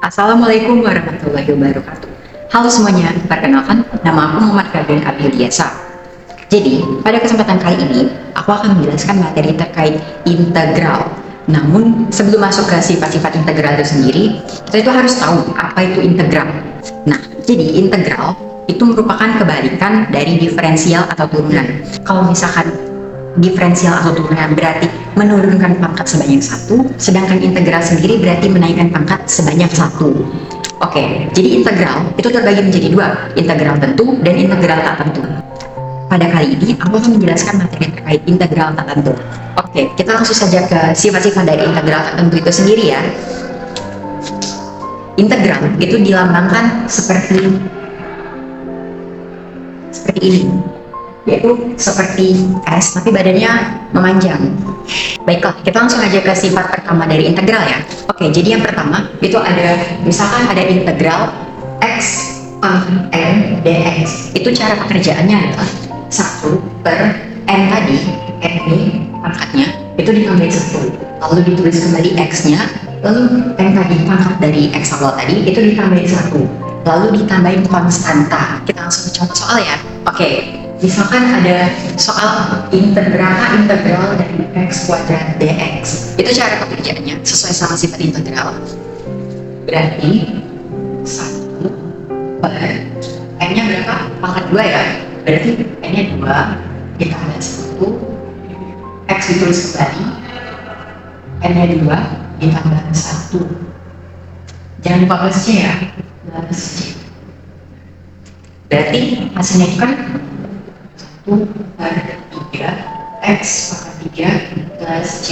Assalamualaikum warahmatullahi wabarakatuh. Halo semuanya, perkenalkan nama aku Muhammad Kadrian Abiliasa. Jadi, pada kesempatan kali ini, aku akan menjelaskan materi terkait integral. Namun, sebelum masuk ke sifat-sifat integral itu sendiri, kita itu harus tahu apa itu integral. Nah, jadi integral itu merupakan kebalikan dari diferensial atau turunan. Kalau misalkan diferensial atau turunan berarti menurunkan pangkat sebanyak satu, sedangkan integral sendiri berarti menaikkan pangkat sebanyak satu. Oke, jadi integral itu terbagi menjadi dua, integral tentu dan integral tak tentu. Pada kali ini, aku akan menjelaskan materi terkait integral tak tentu. Oke, kita langsung saja ke sifat-sifat dari integral tak tentu itu sendiri ya. Integral itu dilambangkan seperti ini, yaitu seperti S tapi badannya memanjang. Baiklah, kita langsung aja ke sifat pertama dari integral ya. Oke, jadi yang pertama itu ada, misalkan ada integral X pangkat N dx. Itu cara pekerjaannya adalah 1 per N tadi, N ini pangkatnya, itu ditambahin 1, lalu ditulis kembali X-nya, lalu N tadi pangkat dari X awal tadi, itu ditambahin 1, lalu ditambahin konstanta. Kita langsung ke contoh soal ya. Oke, misalkan ada soal integral dari X kuadrat dx. Itu cara pekerjaannya sesuai sama sifat integral. Berarti 1 per N-nya berapa? Pangkat 2 ya. Berarti N-nya 2 ditambah 1, X ditulis kembali, N-nya 2 ditambah 1. Jangan lupa plus C ya. Plus C. Berarti hasilnya itu kan 1 per 3 X pangkat 3 plus C.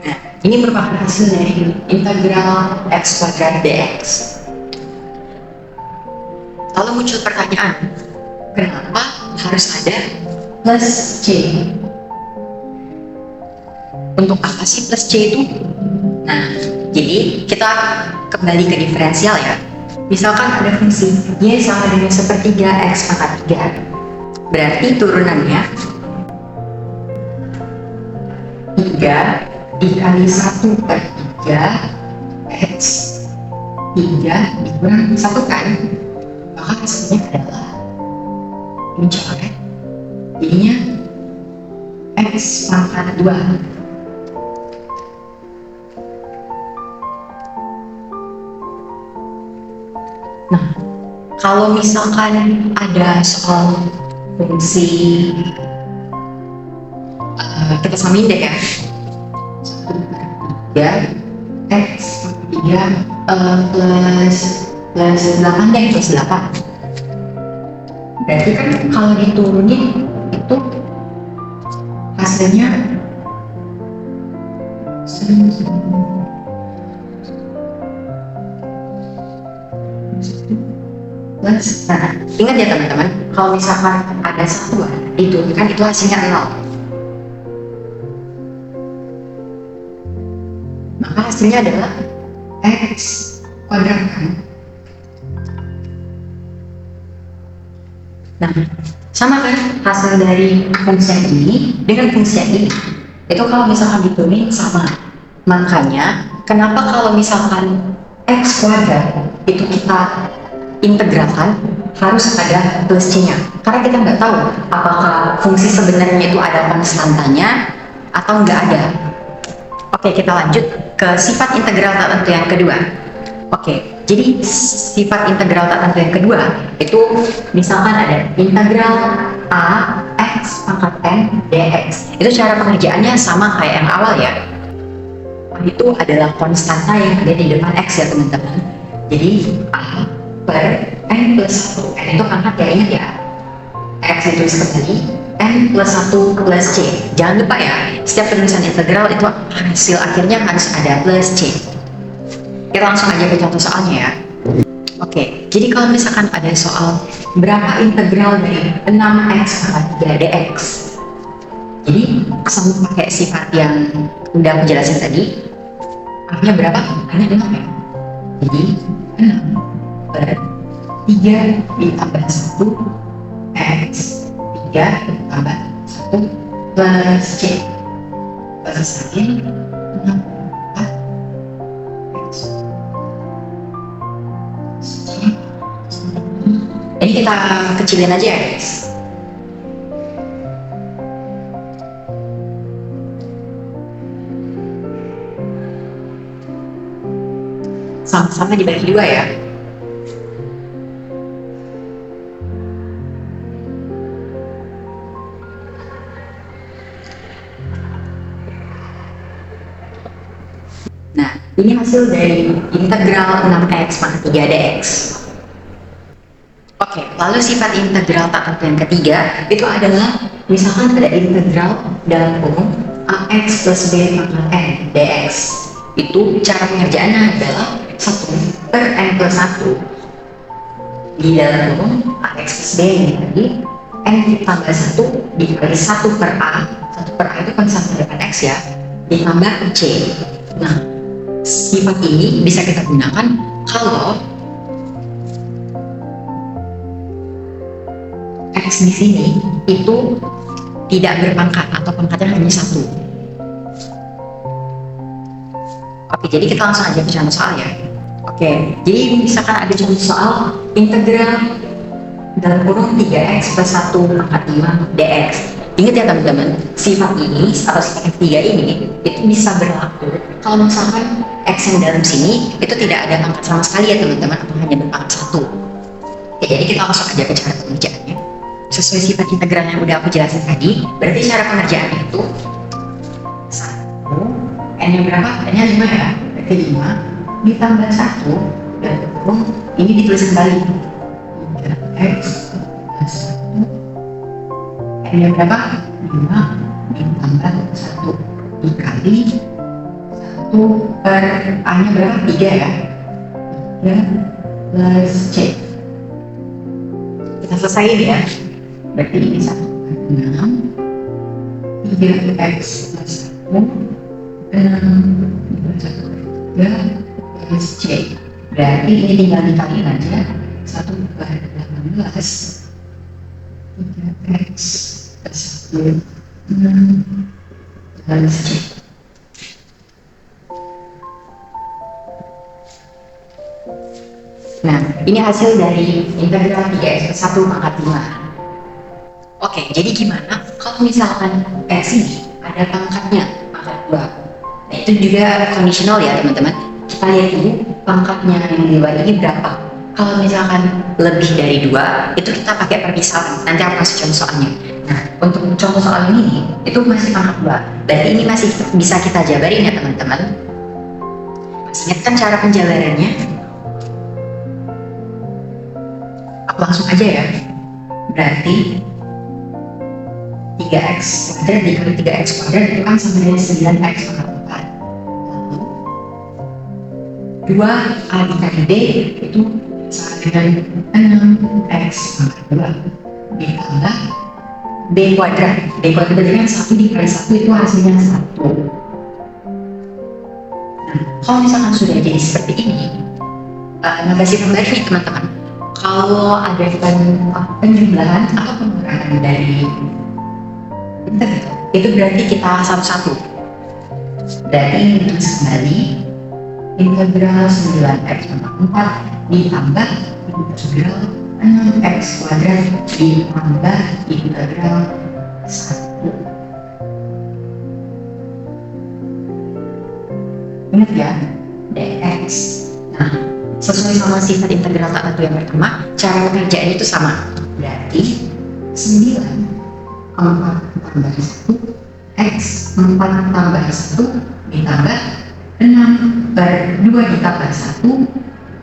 Nah, ini merupakan hasil dari integral X kuadrat dx. Lalu muncul pertanyaan, kenapa harus ada plus C? Untuk apa sih plus C itu? Nah, jadi kita kembali ke diferensial ya. Misalkan ada fungsi Y sama dengan sepertiga X pangkat 3. Berarti turunannya 3 dikali 1 per 3 X 3 dikurang 1 kan? Maka hasilnya adalah ini coret, jadinya X pangkat 2. Nah, kalau misalkan ada soal fungsi kita samain deh ya, 1/3 X 3 plus 8 deh, plus 8. Berarti kan kalau diturunin itu hasilnya plus. Nah, ingat ya teman-teman, kalau misalkan ada satuan diturunkan itu hasilnya 0, maka hasilnya adalah X kuadrat kan. Nah, sama kan hasil dari fungsi yang ini dengan fungsi yang ini, itu kalau misalkan diturunin sama. Makanya kenapa kalau misalkan X kuadrat itu kita integralkan harus ada plus C-nya, karena kita nggak tahu apakah fungsi sebenarnya itu ada konstantanya atau nggak ada. Oke, kita lanjut ke sifat integral tak tentu yang kedua. Oke, jadi sifat integral tak tentu yang kedua itu misalkan ada integral A X pangkat N dx. Itu cara pengerjaannya sama kayak yang awal ya. Itu adalah konstanta yang ada di depan X ya teman-teman. Jadi A per N plus 1, N itu pangkat ya, ingat ya, X ditulis kembali, N plus 1 plus C. Jangan lupa ya, setiap penulisan integral itu hasil akhirnya harus ada plus C. Kita langsung aja ke contoh soalnya ya. Oke, jadi kalau misalkan ada soal berapa integral dari 6X pangkat 3 dx, jadi sama pakai sifat yang udah aku jelasin tadi, A-nya berapa? A-nya 6 ya. Jadi 6 per 3 ditambah 1 X 3 ditambah 1 plus C. Bahasa lain 64 kita kecilin aja ya guys. Sama-sama dibagi 2 ya. Nah, ini hasil dari integral 6x pangkat 3 dx. Oke, lalu sifat integral pangkat yang ketiga itu adalah misalkan ada integral dalam kurung ax plus b pangkat n dx. Itu cara pengerjaannya adalah 1 per n plus 1 di dalam kurung ax plus b ini tadi, n ditambah 1 dikali 1 per a. 1 per a itu kan sama dengan x ya, ditambah c. Nah, sifat ini bisa kita gunakan kalau x di sini itu tidak berpangkat atau pangkatnya hanya 1. Oke, jadi kita langsung aja ke contoh soal ya. Oke, jadi misalkan ada contoh soal integral dalam kurung 3x plus 1 pangkat 5 dx. Ingat ya teman-teman, sifat ini atau sifat yang ketiga ini itu bisa berlaku kalau misalkan x yang dalam sini itu tidak ada pangkat sama sekali ya teman-teman, atau hanya berpangkat 1. Oke, jadi kita langsung aja ke cara pengerjaannya. Sesuai sifat integral yang udah aku jelasin tadi, berarti cara pengerjaannya itu 1, n yang berapa? N nya 5 ya, berarti 5 ditambah 1 dan kurung ini ditulis kembali 3x plus 1 n nya berapa? 5 ditambah 1 dikali 1 per a nya berapa? 3 ya, 3 plus c. Kita selesaiin ya. Berarti ini 1 per 6 3x plus 1 6 ditambah 1 per 3 plus c. Berarti ini tinggal dikaliin aja 1 per 18 3x plus 1 6 plus c. Nah, ini hasil dari integral 3x plus 1 pangkat 5. Oke, jadi gimana kalau misalkan x ini ada pangkatnya pangkat 2? Nah, itu juga conditional ya teman-teman. Kita lihat dulu pangkatnya yang di luar ini berapa. Kalau misalkan lebih dari 2, itu kita pakai permisalan. Nanti aku kasih contoh soalnya. Nah, untuk contoh soal ini, itu masih pangkat 2. Berarti ini masih bisa kita jabarin ya teman-teman. Masih ingat kan cara penjabarannya? Aku langsung aja ya. Berarti 3x kuadrat dikali 3x kuadrat itu kan sama dengan 9x pangkat 4. 2a dikali d itu sama dengan 6x pangkat 2 ditambah b kuadrat. B kuadrat dengan 1 dikali 1 itu hasilnya 1. Nah, kalau misalkan sudah jadi seperti ini, notasi kembali nih teman-teman. Kalau ada penjumlahan atau pengurangan dari integral, itu berarti kita satu-satu. Berarti ini ditulis kembali integral 9x pangkat 4 ditambah integral 6x kuadrat ditambah integral 1. Ingat ya, dx. Nah, sesuai sama sifat integral tak yang pertama, cara pengerjaannya itu sama. Berarti 9 4 tambah 1 x 4 tambah 1 ditambah 6 per 2 ditambah 1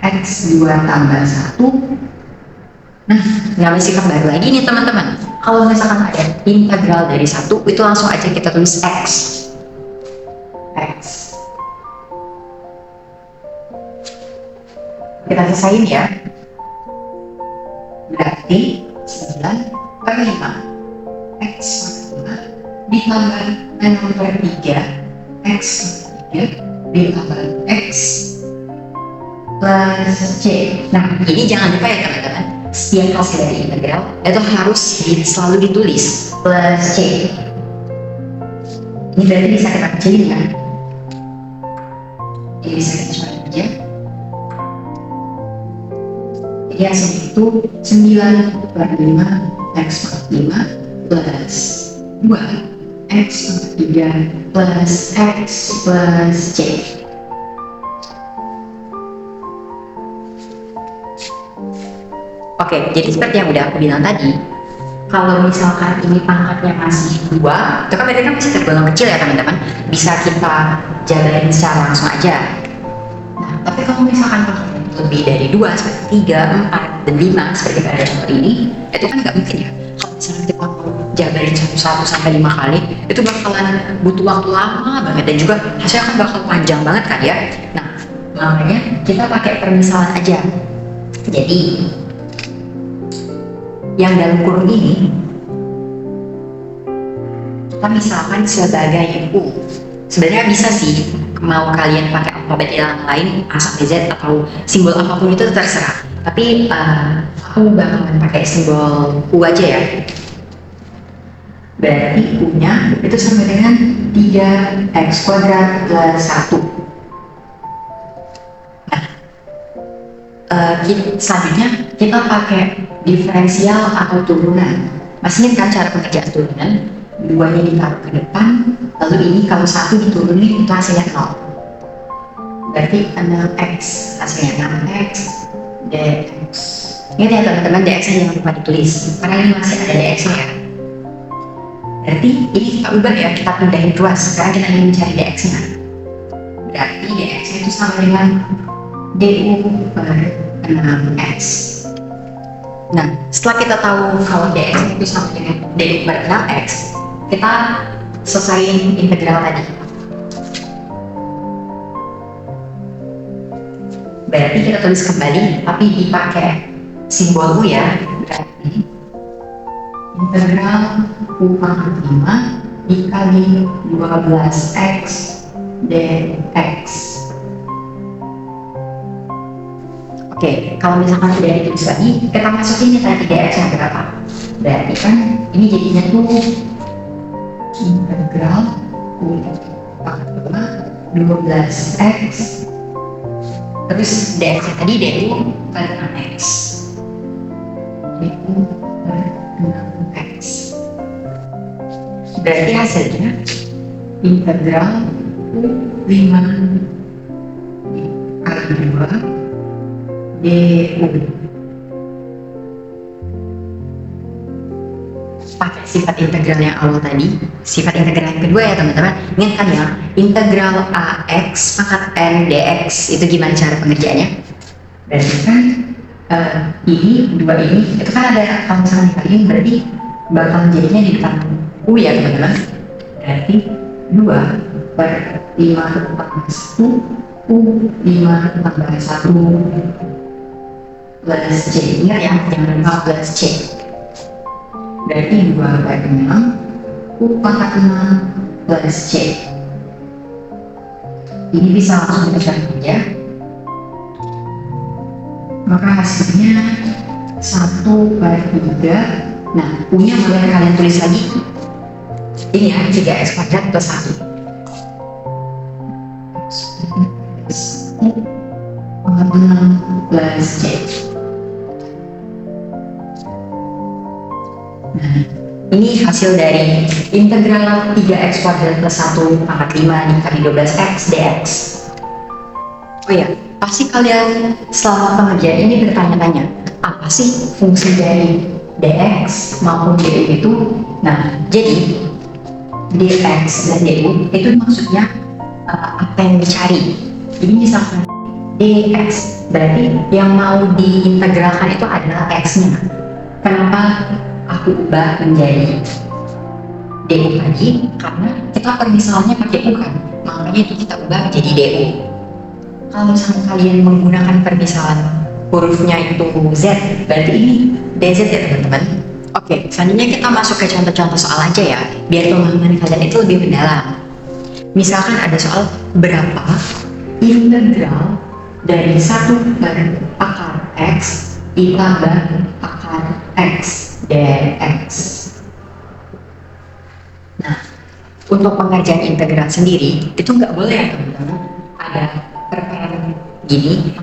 x 2 tambah 1. Nah, ngambil sikap baru lagi nih teman-teman. Kalau misalkan ada integral dari 1, itu langsung aja kita tulis x. Kita selesaiin ya. Berarti 9 per 5 x 5 ditambah 6 per 3 x 3 ditambah x plus c. Nah, ini jangan lupa ya teman-teman, setiap hasil dari integral itu harus selalu ditulis plus c. Ini berarti bisa kita kecilin ya. Ini bisa kita coba aja. Jadi hasilnya itu 9/5 X pangkat 5 plus 2 X pangkat 3 plus X plus C. Oke, jadi seperti yang udah aku bilang tadi, kalau misalkan ini pangkatnya masih 2, itu kan berarti kan masih tergolong kecil ya teman-teman, bisa kita jalanin secara langsung aja. Nah, tapi kalau misalkan pangkatnya lebih dari 2, seperti 3, 4, dan 5, seperti pada contoh ini, itu kan nggak mungkin ya. Kalau misalnya kita mau jalanin satu sampai 5 kali, itu bakalan butuh waktu lama banget, dan juga hasilnya kan bakal panjang banget kan ya. Nah, makanya kita pakai permisalan aja. Jadi, yang dalam kurung ini kita misalkan sebagai U. Sebenarnya bisa sih, mau kalian pakai alfabet yang lain A sampai Z atau simbol apapun itu terserah, tapi aku bakalan pakai simbol U aja ya. Berarti U nya itu sama dengan 3x kuadrat plus 1. Selanjutnya kita pakai diferensial atau turunan. Masih ingat kan cara pengerjaan turunan? Duanya ditaruh ke depan, lalu ini kalau 1 diturunin itu hasilnya 0. Berarti 6x, hasilnya 6x dx. Ingat ya teman-teman, dx nya jangan lupa ditulis, karena ini masih ada dx nya ya. Berarti ini kita ubah ya, kita pindahin ruas, sekarang kita ingin mencari dx nya. Berarti dx nya itu sama dengan du per 6x. Nah, setelah kita tahu kalau dx itu sama dengan du per 6x, kita selesaiin integral tadi. Berarti kita tulis kembali, tapi dipakai simbol U ya. Berarti integral U pangkat 5 dikali 12x dx. Oke, kalau misalkan sudah ditulis lagi, kita masukin nih tadi dx yang berapa. Berarti kan ini jadinya tuh integral U pangkat 5 12x terus dx nya tadi du per 6x. Du per 6x. Berarti hasilnya integral U 5 kali 2 du. Pakai sifat integral yang awal tadi, sifat integral yang kedua ya teman-teman. Ingat kan ya, integral ax pangkat n dx itu gimana cara pengerjaannya? Berarti kan ini dua ini itu kan ada kalau misalnya dikaliin berarti bakal jadinya di depan u ya teman-teman. Berarti 2 per 5 tambah 1 u 5 tambah 1 plus c. Ingat ya, jangan lupa plus c. Berarti 2 per 6 U pangkat 5 plus C. Ini bisa langsung kita cari aja. Maka hasilnya 1 per 3. Nah, U nya boleh kalian tulis lagi. Ini ya, 3x kuadrat plus 1. X pangkat 6 plus C. Nah, ini hasil dari integral 3x kuadrat plus 1 pangkat 5 dikali 12x dx. Oh ya, pasti kalian selama pengerjaan ini bertanya-tanya, apa sih fungsi dari dx maupun du itu? Nah, jadi dx dan du itu maksudnya apa yang dicari. Jadi misalkan dx berarti yang mau diintegralkan itu adalah x-nya. Kenapa aku ubah menjadi du lagi? Karena kita permisalannya pakai u kan, makanya itu kita ubah menjadi du. Kalau misalnya kalian menggunakan permisalan hurufnya itu z, berarti ini dz ya teman-teman. Oke, selanjutnya kita masuk ke contoh-contoh soal aja ya, biar pemahaman kalian itu lebih mendalam. Misalkan ada soal berapa integral dari 1 per akar x ditambah akar x dx. Nah, untuk pengerjaan integral sendiri itu nggak boleh ya teman-teman ada perparen gini,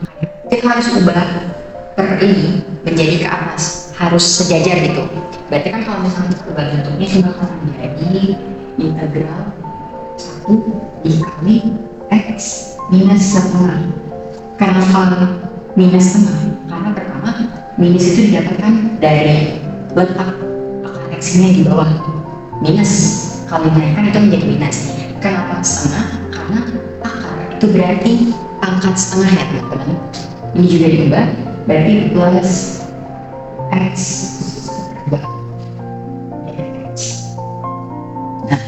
kita harus ubah per ini menjadi ke atas, harus sejajar gitu. Berarti kan kalau misalnya kita ubah bentuknya ini bakal menjadi integral 1 dikali x minus setengah. Kenapa minus setengah? Karena pertama, minus itu didapatkan dari letak akar x-nya di bawah. Minus, kalau dinaikkan itu menjadi minus. Kenapa setengah? Karena akar itu berarti pangkat setengah ya teman-teman. Ini juga diubah, berarti plus x Nah,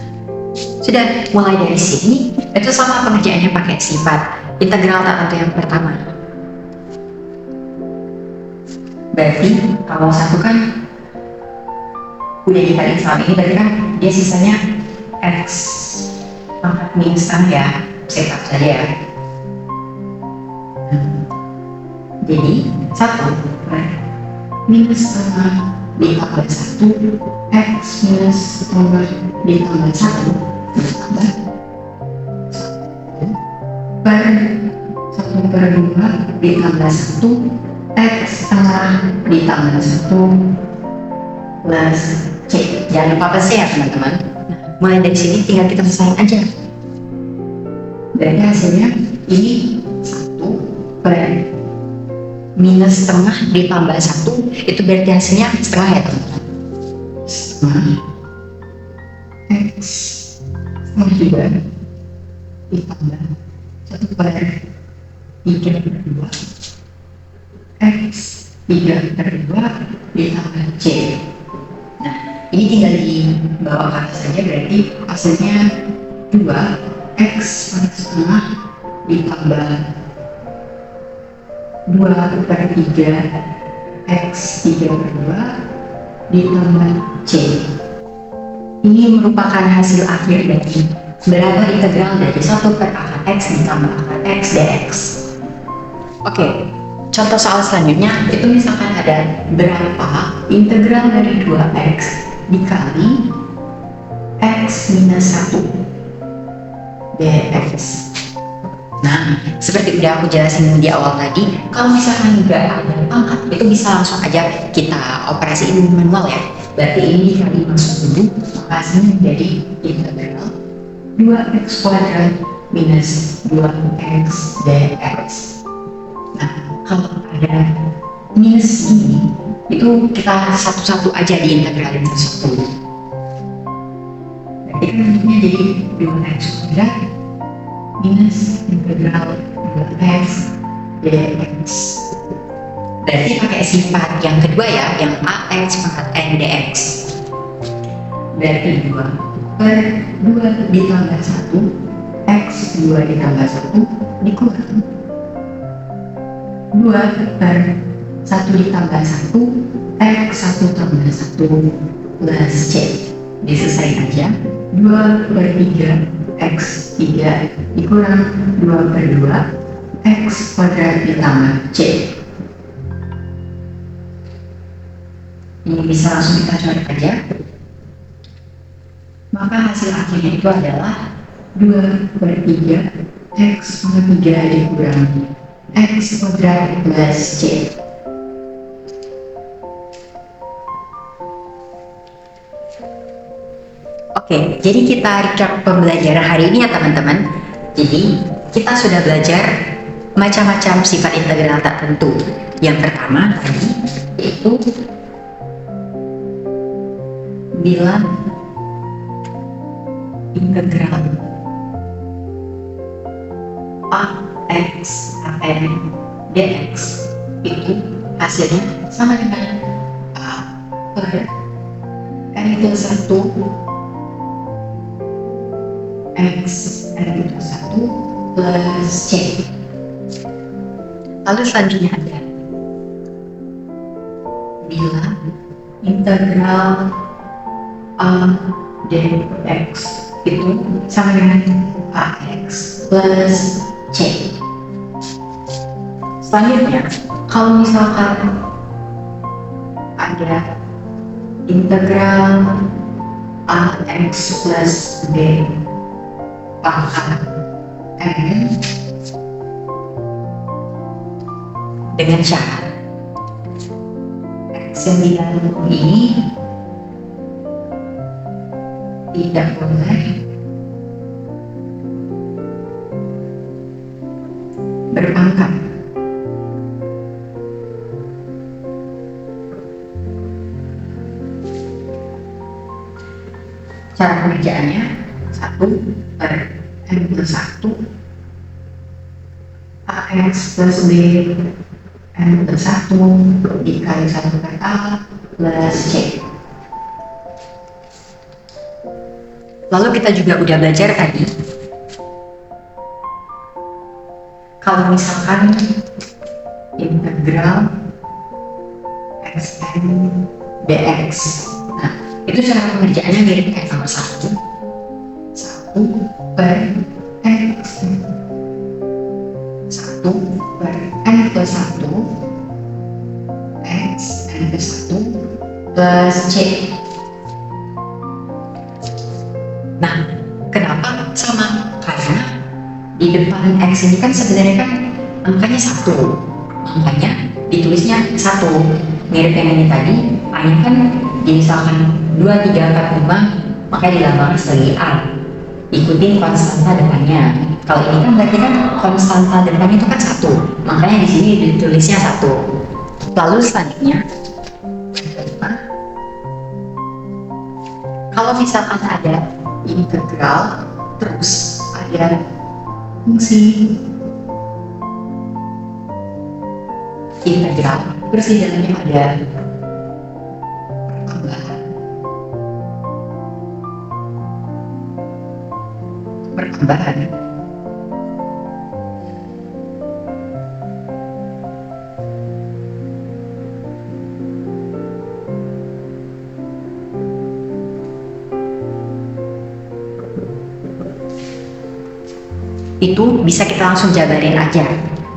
sudah mulai dari sini, itu sama pengerjaannya pakai sifat integral tak tentu yang pertama. Berarti kalau satu kan udah dikali sama ini, berarti kan dia sisanya x pangkat minus setengah ya, sifat saja ya. Jadi 1 minus setengah ditambah 1 x minus setengah ditambah 1 ditambah 1 per 2 ditambah 1 x setengah ditambah 1 plus c. Jangan lupa plus ya teman-teman. Mulai dari sini tinggal kita selesaikan aja. Berarti hasilnya ini 1 per minus setengah ditambah 1, itu berarti hasilnya setengah ya teman-teman. Setengah x setengah juga ditambah 1 per 3 per 2 x 3 per 2 ditambah c. Nah, ini tinggal dibawa ke atas saja, berarti hasilnya 2 x setengah ditambah 2 per 3 x 3 per 2 ditambah c. Ini merupakan hasil akhir dari berapa integral dari 1 per akar x ditambah akar x dx. Oke, contoh soal selanjutnya itu misalkan ada berapa integral dari 2x dikali x minus 1 dx. Nah, seperti udah aku jelasin di awal tadi, kalau misalkan nggak ada pangkat, itu bisa langsung aja kita operasiin manual ya. Berarti ini dikali masuk dulu, maka hasilnya menjadi integral 2x kuadrat minus 2x dx. Nah, kalau ada minus ini, itu kita satu-satu aja diintegralin tersebut. Berarti kan bentuknya jadi 2x kuadrat minus integral 2x dx. Berarti pakai sifat yang kedua ya, yang ax pangkat n dx. Berarti 2 per 2 ditambah 1 x 2 ditambah 1 dikurang 2 per 1 ditambah 1 x 1 tambah 1 plus c. Diselesain aja. 2 per 3 x 3 dikurang 2 per 2 x kuadrat ditambah c. Ini bisa langsung kita coret aja. Maka hasil akhirnya itu adalah 2 per 3 x per 3 dikurang x kuadrat plus c. Oke, jadi kita recap pembelajaran hari ini ya teman-teman. Jadi kita sudah belajar macam-macam sifat integral tak tentu. Yang pertama tadi yaitu bila integral ax n dx itu hasilnya sama dengan a per n itu 1 x n itu 1 plus c. Lalu selanjutnya ada bila integral a dx itu sama dengan ax plus c. Selanjutnya, kalau misalkan ada integral ax plus b pangkat n dengan syarat 90 ini tidak boleh berpangkat. Cara pengerjaannya 1/n+1 AX plus B n+1 dikali 1/A plus C. Lalu kita juga udah belajar tadi, kalau misalkan integral xn dx, nah itu cara pengerjaannya mirip kayak sama 1/x 1/n+1 x n+1 plus c. Nah, kenapa sama? Karena di depan x ini kan sebenarnya kan angkanya 1, makanya ditulisnya 1. Mirip yang ini tadi, A-nya kan misalkan 2, 3, 4, 5, makanya dilambangkan sebagai A. Ikutin konstanta depannya. Kalau ini kan berarti kan konstanta depannya itu kan 1, makanya di sini ditulisnya 1. Lalu selanjutnya, kalau misalkan ada integral terus ada fungsi integral terus di dalamnya ada pertambahan itu bisa kita langsung jabarin aja.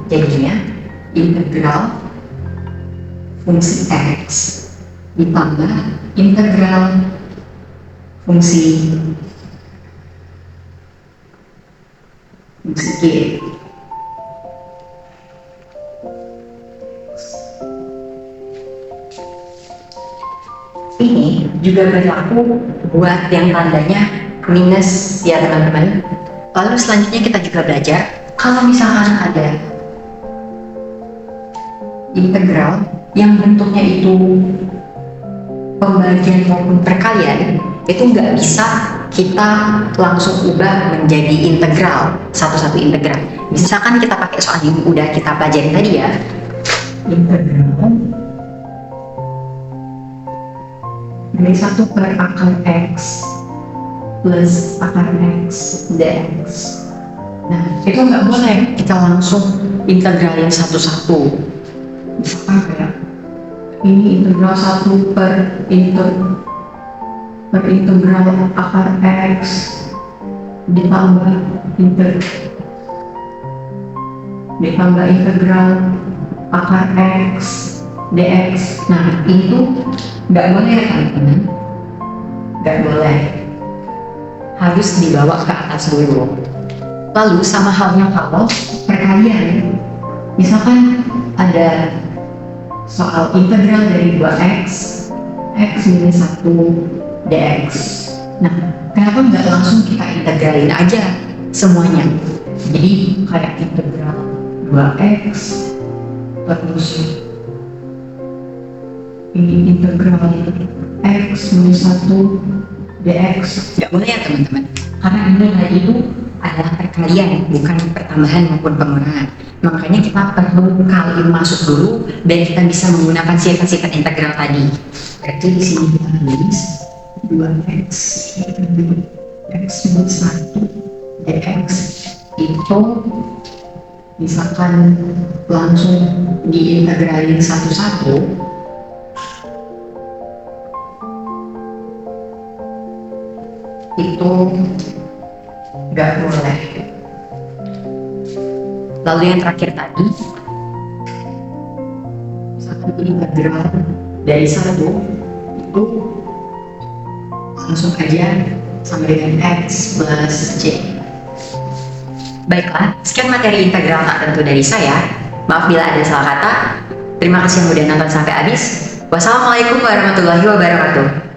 Jadinya integral fungsi x ditambah integral fungsi g. Ini juga berlaku buat yang tandanya minus ya teman-teman. Lalu selanjutnya kita juga belajar kalau misalkan ada integral yang bentuknya itu pembagian maupun perkalian, itu nggak bisa kita langsung ubah menjadi integral, satu-satu integral. Misalkan kita pakai soal yang udah kita pelajari tadi ya, integral dari 1/x plus akar x dx. Nah, itu nggak boleh kita langsung integralin satu-satu. Misalkan kayak ini integral 1/integral akar x ditambah integral akar x dx. Nah, itu nggak boleh ya teman-teman, nggak boleh, harus dibawa ke atas dulu. Lalu sama halnya kalau perkalian, misalkan ada soal integral dari 2x x minus 1 dx. Nah, kenapa nggak langsung kita integralin aja semuanya? Jadi kayak integral 2x terus ini integral x minus 1 dx. Nggak boleh ya teman-teman, karena ini tadi itu adalah perkalian, bukan pertambahan maupun pengurangan. Makanya kita perlu kaliin masuk dulu dan kita bisa menggunakan sifat-sifat integral tadi. Berarti di sini kita tulis 2x x minus 1 dx itu misalkan langsung diintegralin satu-satu, itu nggak boleh. Lalu yang terakhir tadi, misalkan integral dari 1 itu langsung aja sama dengan x plus c. Baiklah, sekian materi integral tak tentu dari saya. Maaf bila ada salah kata. Terima kasih yang udah nonton sampai habis. Wassalamualaikum warahmatullahi wabarakatuh.